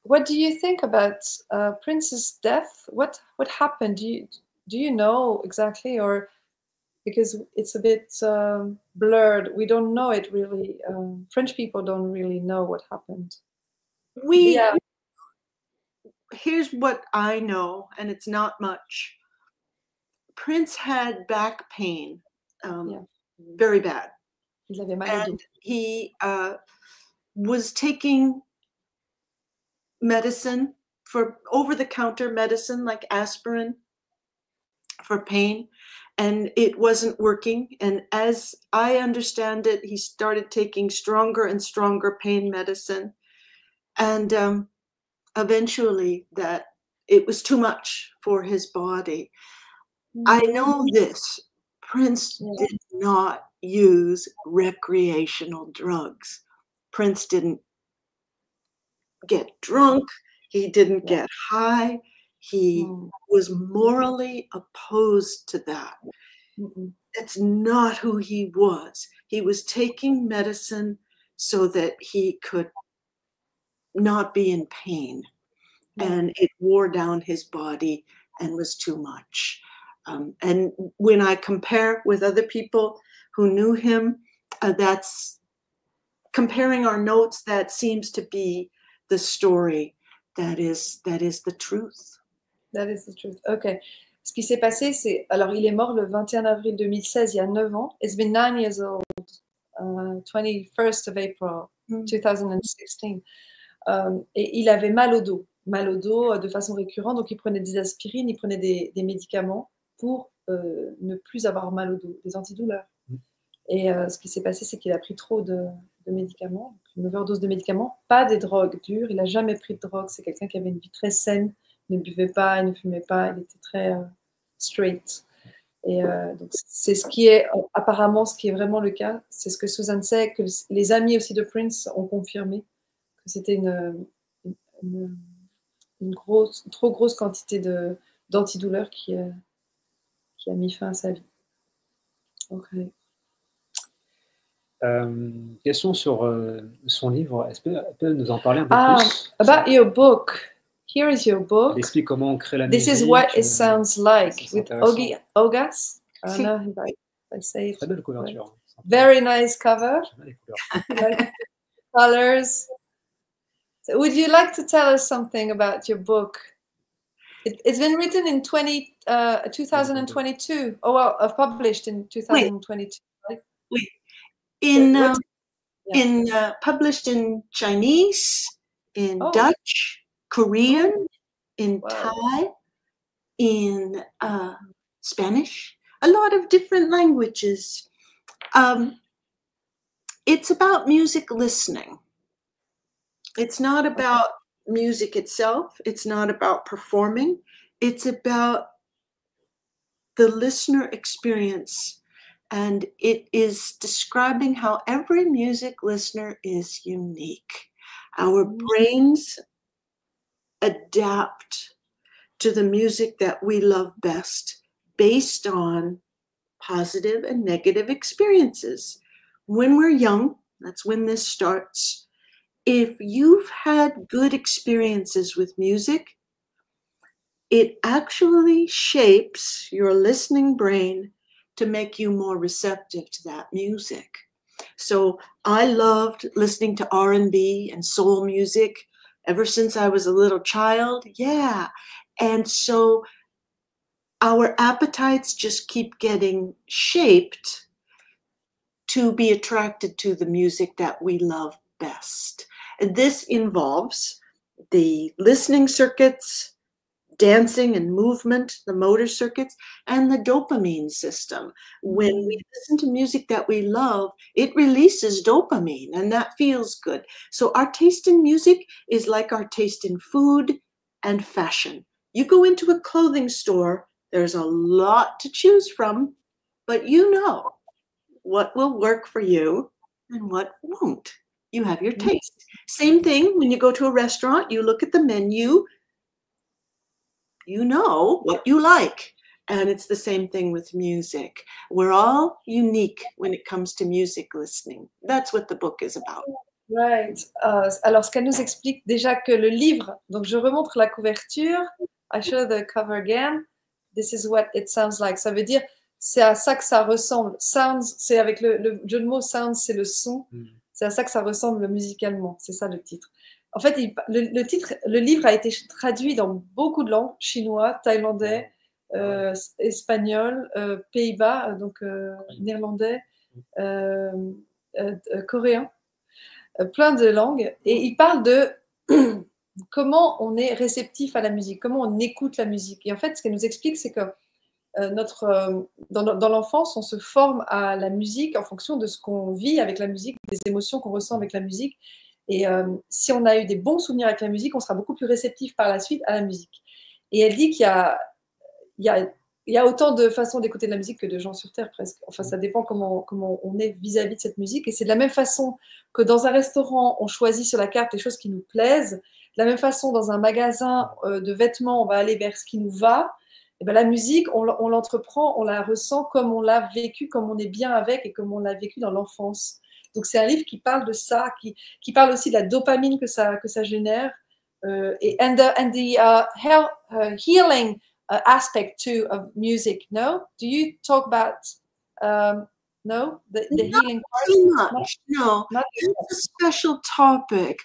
C: what do you think about Prince's death? What happened? Do you know exactly, or because it's a bit blurred, we don't know it really. French people don't really know what happened.
D: Here's what I know, and it's not much. Prince had back pain, very bad.
C: Il avait mal au dos.
D: And he was taking medicine, for over-the-counter medicine like aspirin for pain, and it wasn't working. And as I understand it, he started taking stronger and stronger pain medicine. And eventually that it was too much for his body. I know this, Prince did not use recreational drugs. Prince didn't get drunk. He didn't get high. He was morally opposed to that. That's not who he was. He was taking medicine so that he could not be in pain. And it wore down his body and was too much. And when I compare with other people who knew him, that's comparing our notes, that seems to be the story. That is the truth.
C: That is the truth. Okay. Ce qui s'est passé, c'est... Alors, il est mort le 21 avril 2016, il y a 9 ans. It's been 9 years old. 21st of April 2016. Et il avait mal au dos de façon récurrente. Donc, il prenait des aspirines, il prenait des médicaments pour ne plus avoir mal au dos, des antidouleurs. Et ce qui s'est passé, c'est qu'il a pris trop de médicaments, une overdose de médicaments, pas des drogues dures. Il n'a jamais pris de drogue. C'est quelqu'un qui avait une vie très saine. Il ne buvait pas, il ne fumait pas, il était très straight. Et donc c'est ce qui est apparemment ce qui est vraiment le cas. C'est ce que Susan sait, que les amis aussi de Prince ont confirmé, que c'était une trop grosse quantité d'antidouleurs qui a mis fin à sa vie. Okay.
B: Question sur son livre. Est-ce qu'elle peut nous en parler un peu plus?
C: About your book. Here is your book.
B: Elle explique comment on crée la
C: musique. This is what it sounds like with Ogi Ogas. I don't know if I say it.
B: Très belle couverture.
C: Very nice cover. Colors. So would you like to tell us something about your book? It's been written in 2022. Oh, well, published in 2022. Right?
D: Oui. Published in Chinese, in Dutch, Korean, in Thai, in Spanish, a lot of different languages. It's about music listening. It's not about music itself. It's not about performing. It's about the listener experience. And it is describing how every music listener is unique. Our brains adapt to the music that we love best based on positive and negative experiences. When we're young, that's when this starts. If you've had good experiences with music, it actually shapes your listening brain to make you more receptive to that music. So I loved listening to R&B and soul music ever since I was a little child. Yeah. And so our appetites just keep getting shaped to be attracted to the music that we love best. And this involves the listening circuits, dancing and movement, the motor circuits, and the dopamine system. When we listen to music that we love, it releases dopamine, and that feels good. So our taste in music is like our taste in food and fashion. You go into a clothing store, there's a lot to choose from, but you know what will work for you and what won't. You have your taste. Same thing when you go to a restaurant, you look at the menu, you know what you like. And it's the same thing with music. We're all unique when it comes to music listening. That's what the book is about.
C: Right. Alors, ce qu'elle nous explique déjà que le livre, donc je remontre la couverture. I show the cover again. This is what it sounds like. Ça veut dire, c'est à ça que ça ressemble. Sounds, c'est avec le jeu de mots, sounds, c'est le son. C'est à ça que ça ressemble musicalement. C'est ça le titre. En fait, le livre a été traduit dans beaucoup de langues, chinois, thaïlandais, espagnol, Pays-Bas, donc néerlandais, coréen. Plein de langues, et il parle de comment on est réceptif à la musique, comment on écoute la musique. Et en fait, ce qu'elle nous explique, c'est que dans l'enfance, on se forme à la musique en fonction de ce qu'on vit avec la musique, des émotions qu'on ressent avec la musique. Et si on a eu des bons souvenirs avec la musique, on sera beaucoup plus réceptif par la suite à la musique. Et elle dit qu'il y a autant de façons d'écouter de la musique que de gens sur Terre, presque. Enfin, ça dépend comment on est vis-à-vis de cette musique. Et c'est de la même façon que dans un restaurant, on choisit sur la carte les choses qui nous plaisent. De la même façon, dans un magasin de vêtements, on va aller vers ce qui nous va. Et bien, la musique, on l'entreprend, on la ressent comme on l'a vécu, comme on est bien avec et comme on l'a vécu dans l'enfance. Donc, c'est un livre qui parle de ça, qui parle aussi de la dopamine que ça génère. And the healing aspect too of music. No, do you talk about no the healing part?
D: Too much. No, it's a special topic.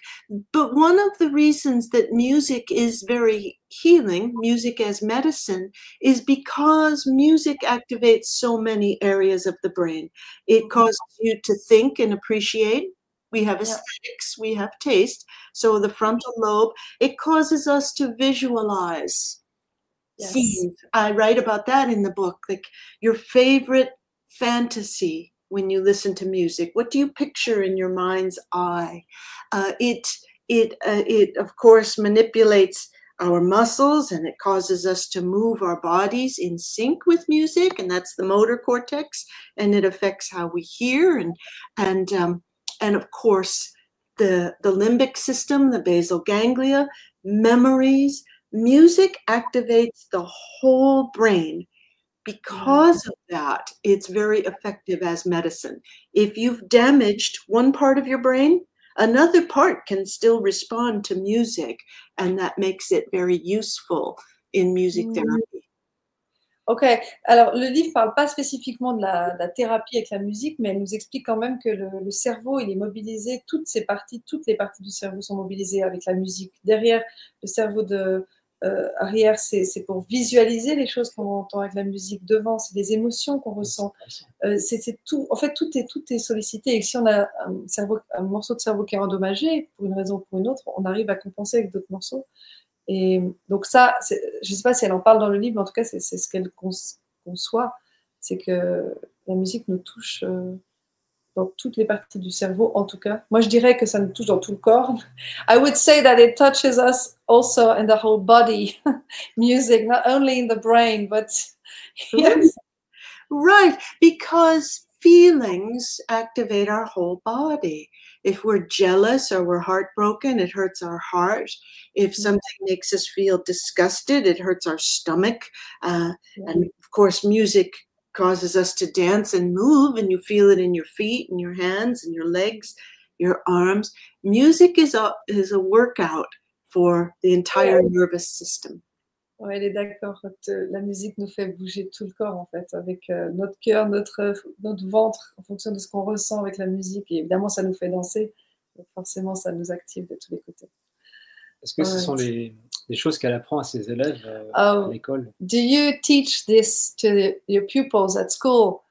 D: But one of the reasons that music is very healing, music as medicine, is because music activates so many areas of the brain. It causes you to think and appreciate. We have aesthetics, we have taste. So the frontal lobe, it causes us to visualize.
C: Yes.
D: I write about that in the book, like your favorite fantasy when you listen to music. What do you picture in your mind's eye? It of course manipulates our muscles, and it causes us to move our bodies in sync with music, and that's the motor cortex, and it affects how we hear, and of course the limbic system, the basal ganglia, memories. Music activates the whole brain. Because of that, it's very effective as medicine. If you've damaged one part of your brain, another part can still respond to music, and that makes it very useful in music therapy.
C: Ok, alors le livre ne parle pas spécifiquement de la thérapie avec la musique, mais elle nous explique quand même que le cerveau, il est mobilisé, toutes les parties du cerveau sont mobilisées avec la musique. Derrière le cerveau arrière, c'est pour visualiser les choses qu'on entend avec la musique. Devant, c'est des émotions qu'on ressent. C'est tout. En fait, tout est sollicité. Et si on a un morceau de cerveau qui est endommagé, pour une raison ou pour une autre, on arrive à compenser avec d'autres morceaux. Et donc ça, je ne sais pas si elle en parle dans le livre, mais en tout cas, c'est ce qu'elle conçoit. C'est que la musique nous touche dans toutes les parties du cerveau, en tout cas. Moi, je dirais que ça nous touche dans tout le corps. I would say that it touches us also in the whole body. Music, not only in the brain, but yes.
D: Right, because feelings activate our whole body. If we're jealous or we're heartbroken, it hurts our heart. If something makes us feel disgusted, it hurts our stomach. And of course, music causes us to dance and move, and you feel it in your feet and your hands and your legs, your arms. Music is a workout for the entire nervous system.
C: Ouais, elle est d'accord. La musique nous fait bouger tout le corps, en fait, avec notre cœur, notre ventre, en fonction de ce qu'on ressent avec la musique. Et évidemment, ça nous fait danser. Donc forcément, ça nous active de tous les côtés.
B: Est-ce que ce sont les choses qu'elle apprend à ses élèves à l'école?
C: Do you teach this to your pupils at school?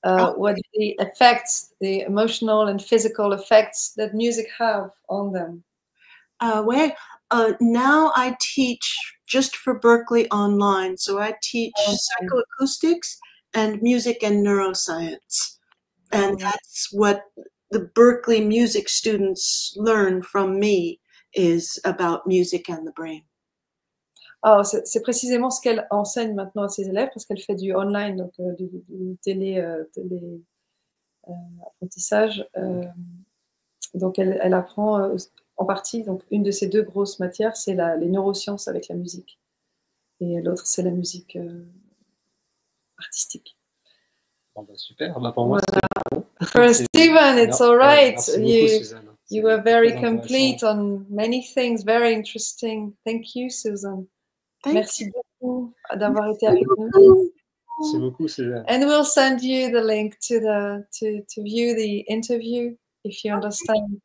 C: What the effects, the emotional and physical effects that music have on them?
D: Now I teach just for Berklee online. So I teach psychoacoustics and music and neuroscience. And that's what the Berklee music students learn from me, is about music and the brain.
C: Oh, c'est précisément ce qu'elle enseigne maintenant à ses élèves, parce qu'elle fait du online, donc du télé apprentissage. Donc elle apprend en partie, donc une de ces deux grosses matières, c'est les neurosciences avec la musique. Et l'autre, c'est la musique artistique.
B: Bon, bah, super, bah, pour moi, c'était bon.
C: For Steven, it's all right.
B: Merci beaucoup, Suzanne.
C: You were very
B: très
C: complete on many things, very interesting. Thank you, Susan. Merci beaucoup d'avoir été avec nous.
B: Merci beaucoup, Suzanne.
C: And we'll send you the link to view the interview if you understand.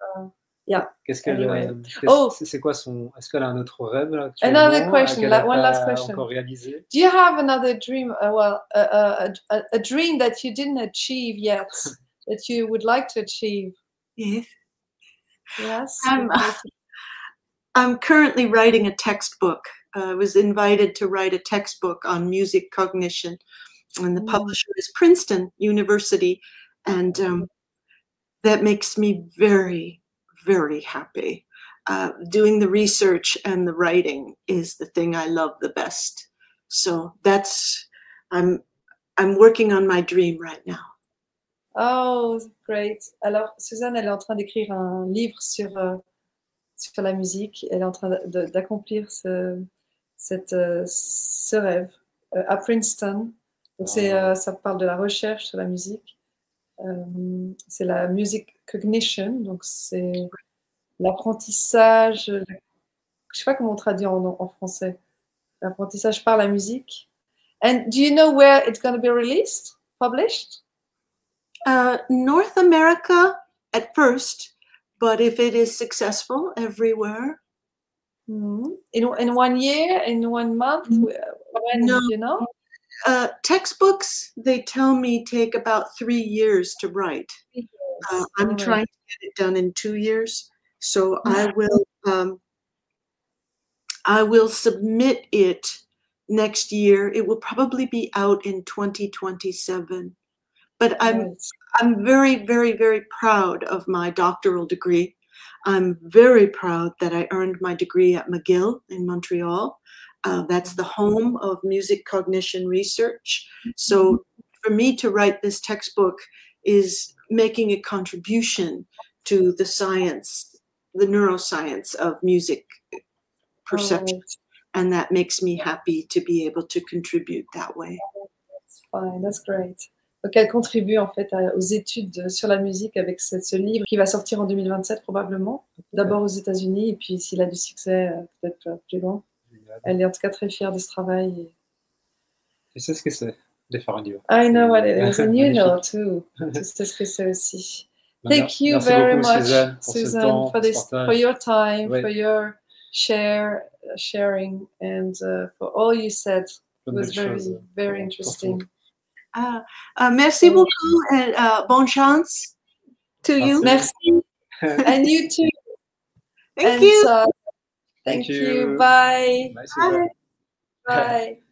C: Yeah.
B: C'est quoi son... Est-ce qu'elle a un autre rêve là, actuellement?
C: Another question, one last question.
B: Encore réalisé?
C: Do you have another dream? A dream that you didn't achieve yet, that you would like to achieve?
D: Yes.
C: Yes.
D: I'm currently writing a textbook. I was invited to write a textbook on music cognition, and the publisher is Princeton University, and that makes me very, very happy. Doing the research and the writing is the thing I love the best. So that's, I'm working on my dream right now.
C: Oh, great. Alors, Suzanne, elle est en train d'écrire un livre sur la musique. Elle est en train d'accomplir ce rêve à Princeton. Donc, ça parle de la recherche sur la musique. C'est la music cognition. Donc, c'est l'apprentissage. Je ne sais pas comment on traduit en français. L'apprentissage par la musique. And do you know where it's going to be released, published?
D: North America at first, but if it is successful, everywhere.
C: In 1 year, in 1 month? When,
D: no.
C: You know?
D: Textbooks, they tell me, take about 3 years to write. I'm trying to get it done in 2 years, so I will submit it next year. It will probably be out in 2027. But I'm very, very, very proud of my doctoral degree. I'm very proud that I earned my degree at McGill in Montreal. That's the home of music cognition research. So for me to write this textbook is making a contribution to the science, the neuroscience of music perception. And that makes me happy to be able to contribute that way.
C: That's fine, that's great. Donc, elle contribue en fait aux études sur la musique avec ce livre qui va sortir en 2027 probablement. D'abord aux États-Unis et puis s'il a du succès, peut-être plus loin. Elle est en tout cas très fière de ce travail.
B: Tu sais ce que c'est de faire un livre.
C: I know what it is, and you know too. Tu sais ce que c'est aussi. Thank you
B: Merci
C: very
B: beaucoup,
C: much,
B: Suzanne,
C: for your time, for your sharing, and for all you said. It was very, very interesting.
D: Merci beaucoup et bonne chance to you.
C: Merci. And you too.
D: Thank you.
C: Thank you. Bye.
B: Bye.
C: Bye.